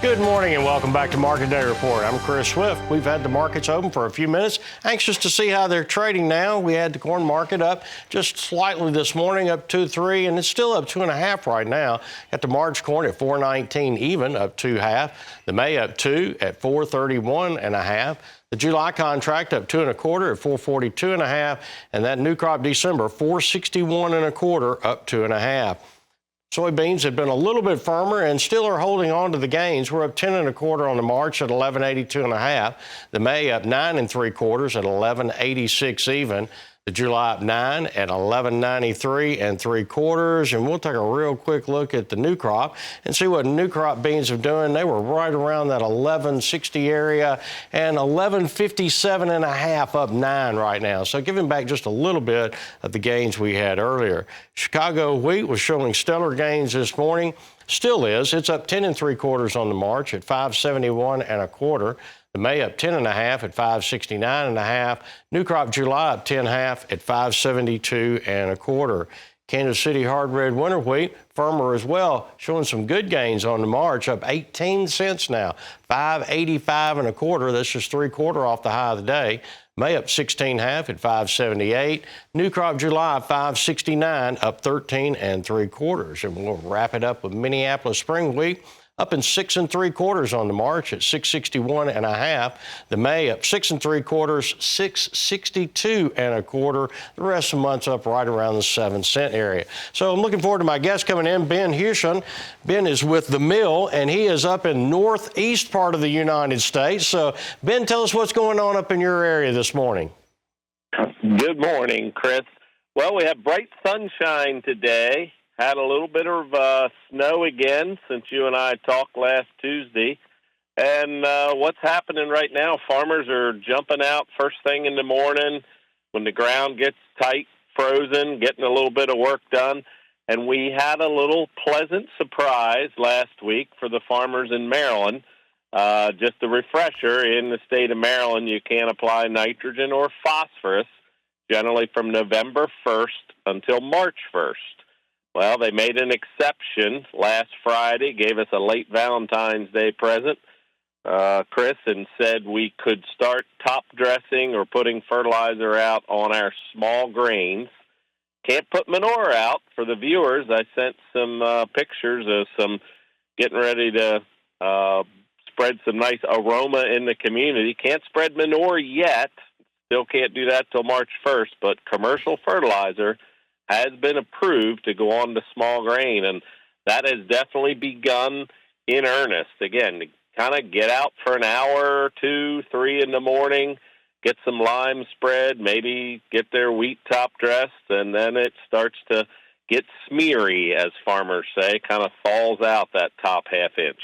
Good morning and welcome back to Market Day Report. I'm Chris Swift. We've had the markets open for a few minutes. Anxious to see how they're trading now. We had the corn market up just slightly this morning, up 2.3, and it's still up 2.5 right now. Got the March corn at 4.19 even, up 2.5. The May up 2 at 4.31.5. The July contract up 2 1/4 at 4.42.5, and that new crop December 4.61 1/4, up 2.5. Soybeans have been a little bit firmer and still are holding on to the gains. We're up 10 1/4 on the March at 11.82.5. The May up 9 3/4 at 11.86 even. The July up 9 at 11.93 3/4. And we'll take a real quick look at the new crop and see what new crop beans are doing. They were right around that 11.60 area and 11.57.5, up 9 right now. So giving back just a little bit of the gains we had earlier. Chicago wheat was showing stellar gains this morning. Still is. It's up 10 3/4 on the March at 5.71 1/4. The May up 10 1/2 at 5.69 1/2. New crop July up 10 1/2 at 5.72 1/4. Kansas City hard red winter wheat firmer as well, showing some good gains on the March, up 18 cents now, 5.85 1/4. That's just 3/4 off the high of the day. May up 16 1/2 at 5.78. New crop July 5.69, up 13 3/4. And we'll wrap it up with Minneapolis spring wheat, up in 6 3/4 on the March at 6.61 1/2. The May up 6 3/4, 6.62 1/4. The rest of the month's up right around the 7-cent area. So I'm looking forward to my guest coming in, Ben Hushon. Ben is with The Mill, and he is up in northeast part of the United States. So, Ben, tell us what's going on up in your area this morning. Good morning, Chris. Well, we have bright sunshine today. Had a little bit of snow again since you and I talked last Tuesday. And what's happening right now, farmers are jumping out first thing in the morning when the ground gets tight, frozen, getting a little bit of work done. And we had a little pleasant surprise last week for the farmers in Maryland. Just a refresher, in the state of Maryland, you can't apply nitrogen or phosphorus generally from November 1st until March 1st. Well, they made an exception last Friday, gave us a late Valentine's Day present, Chris, and said we could start top dressing or putting fertilizer out on our small grains. Can't put manure out for the viewers. I sent some pictures of some getting ready to spread some nice aroma in the community. Can't spread manure yet. Still can't do that till March 1st, but commercial fertilizer has been approved to go on to small grain, and that has definitely begun in earnest. Again, to kind of get out for an hour or 2, 3 in the morning, get some lime spread, maybe get their wheat top dressed, and then it starts to get smeary, as farmers say, kind of falls out that top half inch.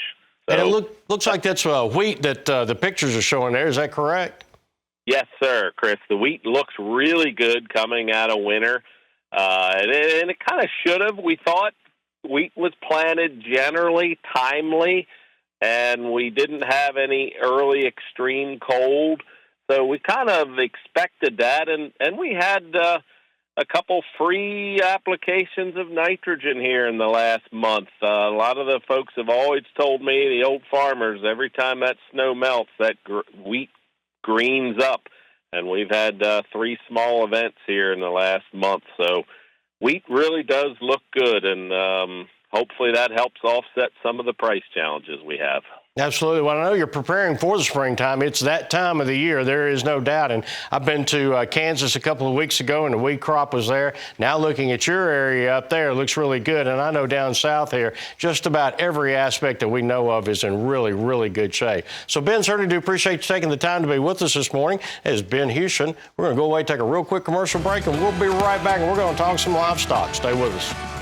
So, and it looks like that's wheat that the pictures are showing there. Is that correct? Yes, sir, Chris. The wheat looks really good coming out of winter. And it kind of should have. We thought wheat was planted generally timely, and we didn't have any early extreme cold. So we kind of expected that, and we had a couple free applications of nitrogen here in the last month. A lot of the folks have always told me, the old farmers, every time that snow melts, that wheat greens up. And we've had 3 small events here in the last month. So wheat really does look good, and hopefully that helps offset some of the price challenges we have. Absolutely. Well, I know you're preparing for the springtime. It's that time of the year. There is no doubt. And I've been to Kansas a couple of weeks ago, and the wheat crop was there. Now looking at your area up there, it looks really good. And I know down south here, just about every aspect that we know of is in really, really good shape. So, Ben, certainly do appreciate you taking the time to be with us this morning. As Ben Hushon, we're going to go away, take a real quick commercial break, and we'll be right back, and we're going to talk some livestock. Stay with us.